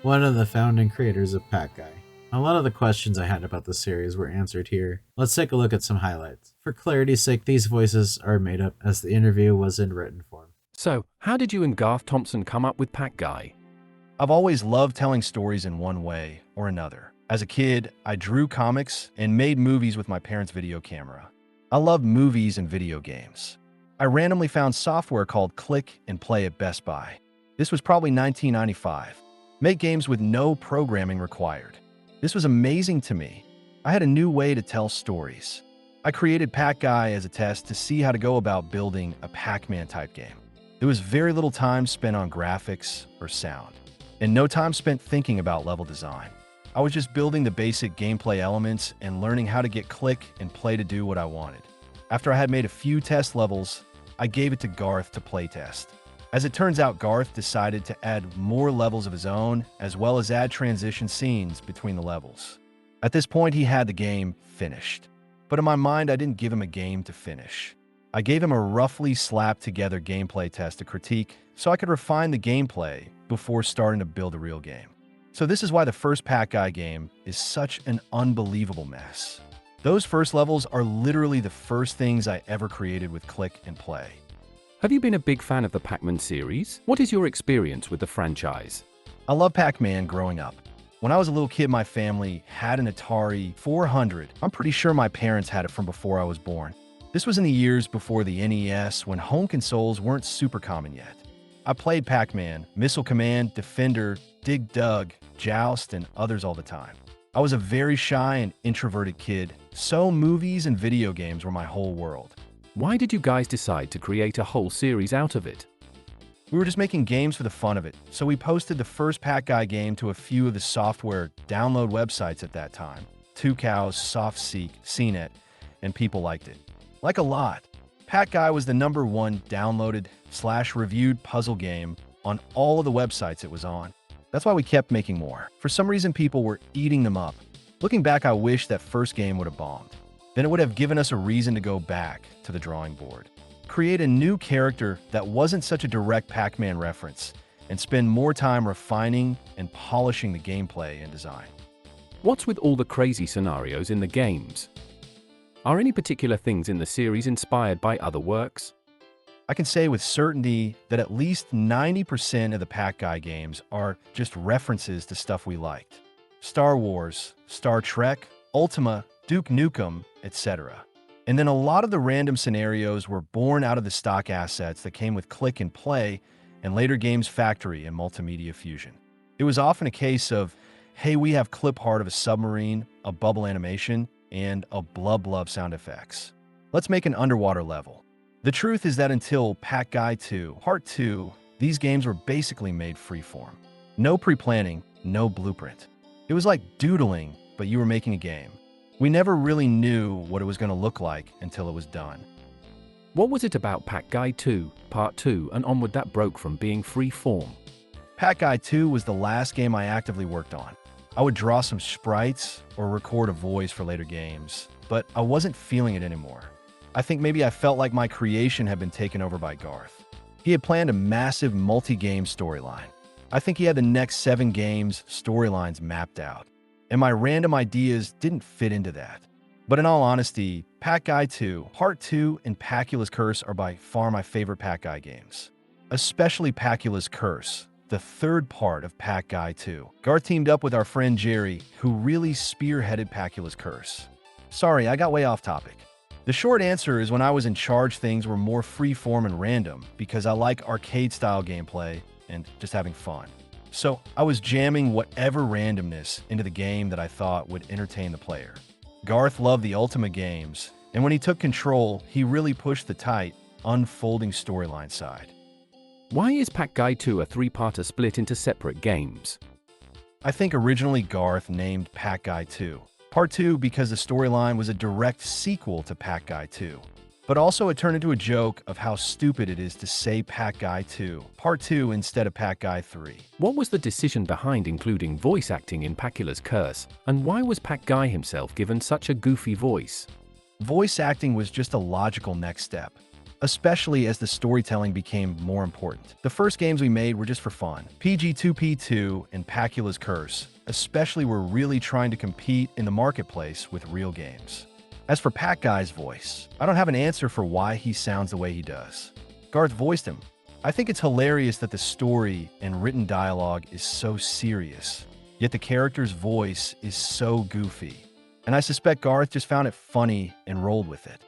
one of the founding creators of Pac Guy. A lot of the questions I had about the series were answered here. Let's take a look at some highlights. For clarity's sake, these voices are made up as the interview was in written form. So, how did you and Garth Thompson come up with Pac Guy? I've always loved telling stories in one way or another. As a kid, I drew comics and made movies with my parents' video camera. I loved movies and video games. I randomly found software called Click and Play at Best Buy. This was probably 1995. Make games with no programming required. This was amazing to me. I had a new way to tell stories. I created Pac Guy as a test to see how to go about building a Pac Man type game. There was very little time spent on graphics or sound, and no time spent thinking about level design. I was just building the basic gameplay elements and learning how to get Click and Play to do what I wanted. After I had made a few test levels, I gave it to Garth to playtest. As it turns out, Garth decided to add more levels of his own, as well as add transition scenes between the levels. At this point, he had the game finished. But in my mind, I didn't give him a game to finish. I gave him a roughly slapped together gameplay test to critique so I could refine the gameplay before starting to build a real game. So this is why the first Pac Guy game is such an unbelievable mess. Those first levels are literally the first things I ever created with Click and Play. Have you been a big fan of the Pac-Man series? What is your experience with the franchise? I love Pac-Man growing up. When I was a little kid, my family had an Atari 400. I'm pretty sure my parents had it from before I was born. This was in the years before the NES, when home consoles weren't super common yet. I played Pac-Man, Missile Command, Defender, Dig Dug, Joust, and others all the time. I was a very shy and introverted kid, so movies and video games were my whole world. Why did you guys decide to create a whole series out of it? We were just making games for the fun of it, so we posted the first Pac Guy game to a few of the software download websites at that time. 2Cows, SoftSeek, CNET, and people liked it. Like a lot. Pac Guy was the #1 downloaded/reviewed puzzle game on all of the websites it was on. That's why we kept making more. For some reason, people were eating them up. Looking back, I wish that first game would have bombed. Then it would have given us a reason to go back to the drawing board. Create a new character that wasn't such a direct Pac-Man reference, and spend more time refining and polishing the gameplay and design. What's with all the crazy scenarios in the games? Are any particular things in the series inspired by other works? I can say with certainty that at least 90% of the Pac Guy games are just references to stuff we liked. Star Wars, Star Trek, Ultima, Duke Nukem, etc. And then a lot of the random scenarios were born out of the stock assets that came with Click and Play and later Games Factory and Multimedia Fusion. It was often a case of, hey, we have clip art of a submarine, a bubble animation, and a blub blub sound effects. Let's make an underwater level. The truth is that until Pac Guy 2, Part 2, these games were basically made freeform. No pre-planning, no blueprint. It was like doodling, but you were making a game. We never really knew what it was going to look like until it was done. What was it about Pac Guy 2, Part 2, and onward that broke from being free-form? Pac Guy 2 was the last game I actively worked on. I would draw some sprites or record a voice for later games, but I wasn't feeling it anymore. I think maybe I felt like my creation had been taken over by Garth. He had planned a massive multi-game storyline. I think he had the next 7 games' storylines mapped out, and my random ideas didn't fit into that. But in all honesty, Pac Guy 2, Part 2, and Pacula's Curse are by far my favorite Pac Guy games. Especially Pacula's Curse, the third part of Pac Guy 2. Garth teamed up with our friend Jerry, who really spearheaded Pacula's Curse. Sorry, I got way off topic. The short answer is when I was in charge, things were more free-form and random because I like arcade-style gameplay and just having fun. So I was jamming whatever randomness into the game that I thought would entertain the player. Garth loved the Ultima games, and when he took control, he really pushed the tight, unfolding storyline side. Why is Pac Guy 2 a 3-parter split into separate games? I think originally Garth named Pac Guy 2. Part 2 because the storyline was a direct sequel to Pac Guy 2. But also it turned into a joke of how stupid it is to say Pac Guy 2, Part 2 instead of Pac Guy 3. What was the decision behind including voice acting in Pacula's Curse, and why was Pac Guy himself given such a goofy voice? Voice acting was just a logical next step, especially as the storytelling became more important. The first games we made were just for fun. PG2P2 and Pacula's Curse, especially, were really trying to compete in the marketplace with real games. As for Pac Guy's voice, I don't have an answer for why he sounds the way he does. Garth voiced him. I think it's hilarious that the story and written dialogue is so serious, yet the character's voice is so goofy. And I suspect Garth just found it funny and rolled with it.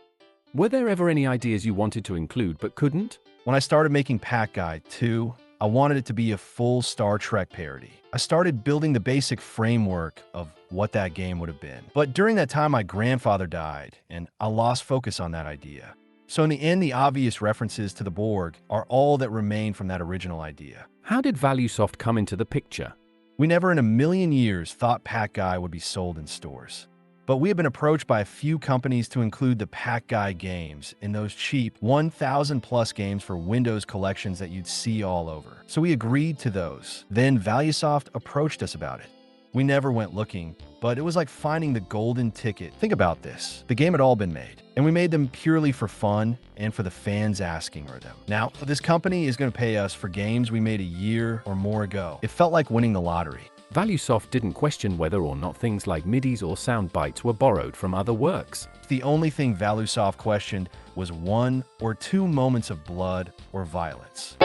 Were there ever any ideas you wanted to include but couldn't? When I started making Pac Guy 2, I wanted it to be a full Star Trek parody. I started building the basic framework of what that game would have been. But during that time, my grandfather died, and I lost focus on that idea. So in the end, the obvious references to the Borg are all that remain from that original idea. How did ValueSoft come into the picture? We never in a million years thought Pac Guy would be sold in stores. But we have been approached by a few companies to include the Pac Guy games in those cheap 1,000 plus games for Windows collections that you'd see all over. So we agreed to those. Then ValueSoft approached us about it. We never went looking, but it was like finding the golden ticket. Think about this. The game had all been made, and we made them purely for fun and for the fans asking for them. Now, this company is going to pay us for games we made a year or more ago. It felt like winning the lottery. ValueSoft didn't question whether or not things like MIDIs or sound bites were borrowed from other works. The only thing ValueSoft questioned was 1 or 2 moments of blood or violence.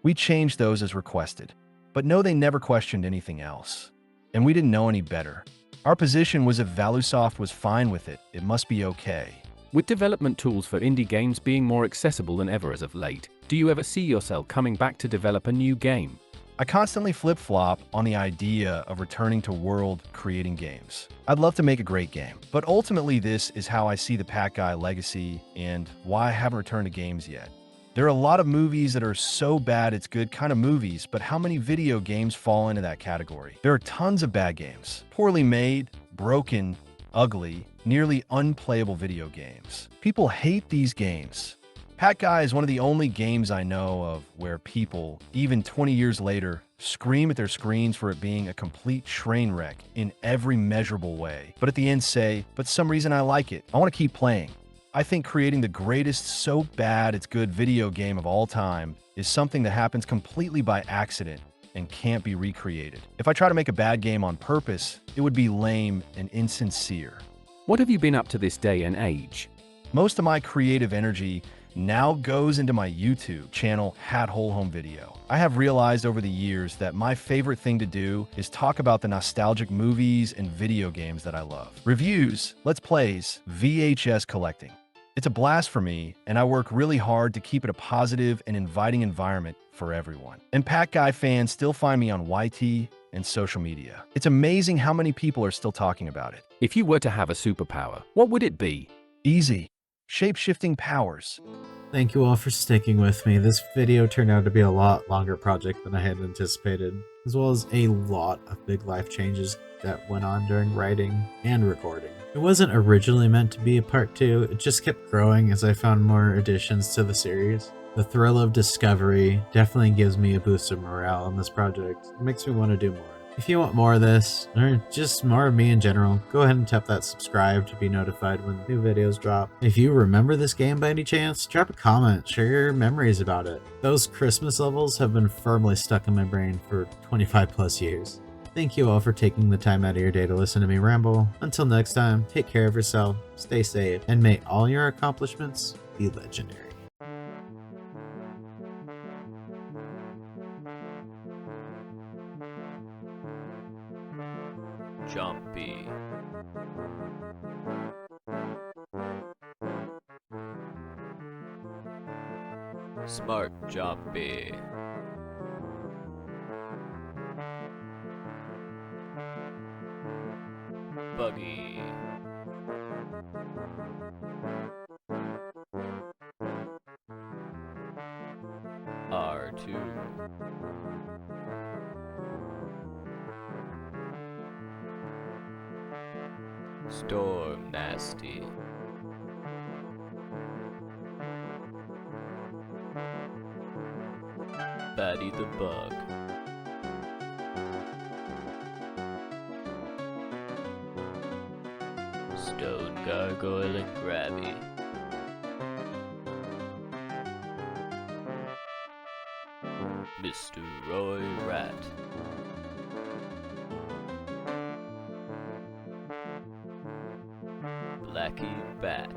We changed those as requested, but no, they never questioned anything else. And we didn't know any better. Our position was if ValueSoft was fine with it, it must be okay. With development tools for indie games being more accessible than ever as of late, do you ever see yourself coming back to develop a new game? I constantly flip-flop on the idea of returning to world-creating games. I'd love to make a great game, but ultimately this is how I see the Pac Guy legacy and why I haven't returned to games yet. There are a lot of movies that are so bad it's good kind of movies, but how many video games fall into that category? There are tons of bad games. Poorly made, broken, ugly, nearly unplayable video games. People hate these games. Pac Guy is one of the only games I know of where people, even 20 years later, scream at their screens for it being a complete train wreck in every measurable way, but at the end say, but some reason I like it. I want to keep playing. I think creating the greatest so bad it's good video game of all time is something that happens completely by accident and can't be recreated. If I try to make a bad game on purpose, it would be lame and insincere. What have you been up to this day and age? Most of my creative energy now goes into my YouTube channel, Hat Hole Home Video. I have realized over the years that my favorite thing to do is talk about the nostalgic movies and video games that I love. Reviews, Let's Plays, VHS collecting. It's a blast for me, and I work really hard to keep it a positive and inviting environment for everyone. And Pac Guy fans still find me on YT and social media. It's amazing how many people are still talking about it. If you were to have a superpower, what would it be? Easy. Shape-shifting powers. Thank you all for sticking with me. This video turned out to be a lot longer project than I had anticipated, as well as a lot of big life changes that went on during writing and recording. It wasn't originally meant to be a part 2, it just kept growing as I found more additions to the series. The thrill of discovery definitely gives me a boost of morale in this project. It makes me want to do more. If you want more of this, or just more of me in general, go ahead and tap that subscribe to be notified when new videos drop. If you remember this game by any chance, drop a comment, share your memories about it. Those Christmas levels have been firmly stuck in my brain for 25 plus years. Thank you all for taking the time out of your day to listen to me ramble. Until next time, take care of yourself, stay safe, and may all your accomplishments be legendary. Jumpy. Smart Jumpy. Buggy. Storm Nasty. Batty the Bug. Stone Gargoyle and Grabby. Mr. Roy Rat. Blackie Bat.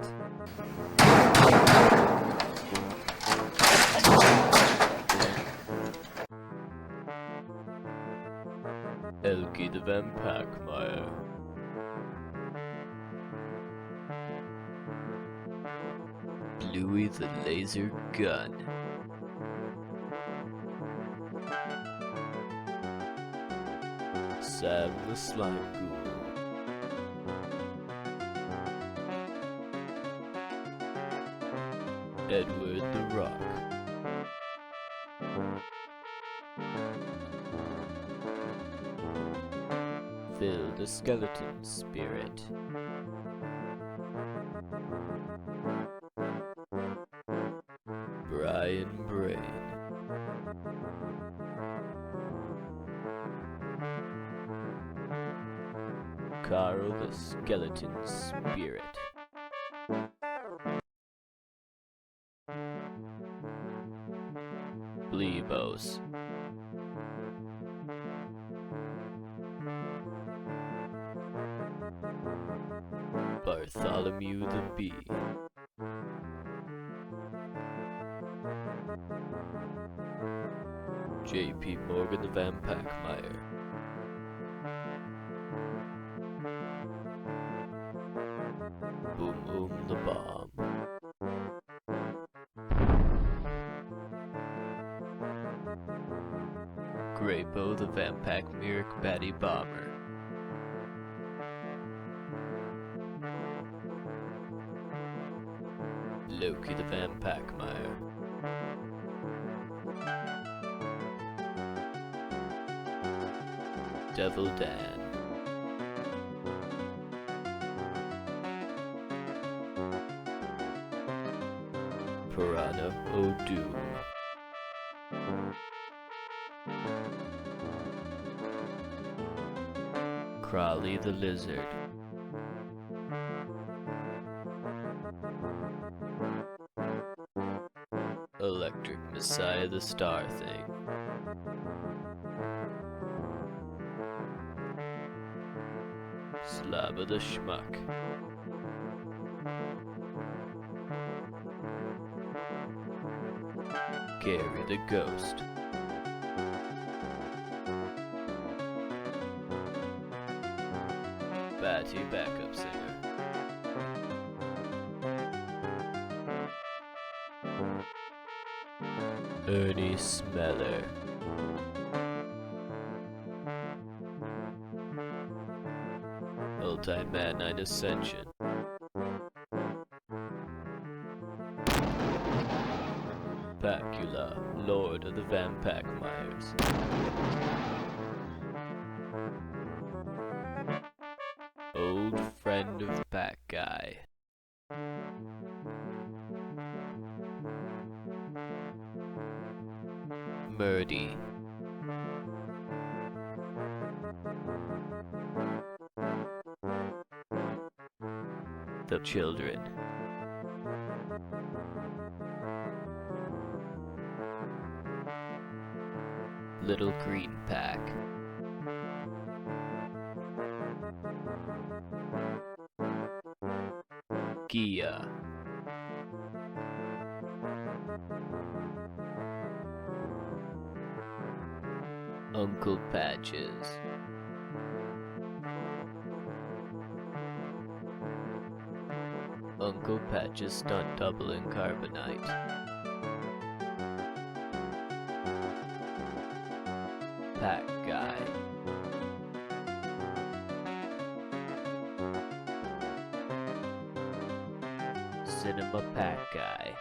Elkie the Vampire. Bluey the Laser Gun. Sam the Slime Ghoul. Edward the Rock. Phil the Skeleton Spirit. Brian Brain. Carl the Skeleton Spirit. Blebos. Bartholomew the Bee. J.P. Morgan the Vampire. Boom Boom the Bomb. Graypo the Vampire Batty Bomber. Loki the Vampire. Devil Dan. Piranha O'Doom. Crawley the Lizard. Electric Messiah the Star Thing. Slabba the Schmuck. Gary the Ghost. Batty Backup Singer. Ernie Smeller. Old-time Man 9 Ascension. Pacula, Lord of the Vampires. Old friend of Pac Guy. Murdy. The Children. Little Green Pack. Gia. Uncle Patches. Uncle Patches stunt double in Carbonite. Pac Guy. Cinema Pac Guy.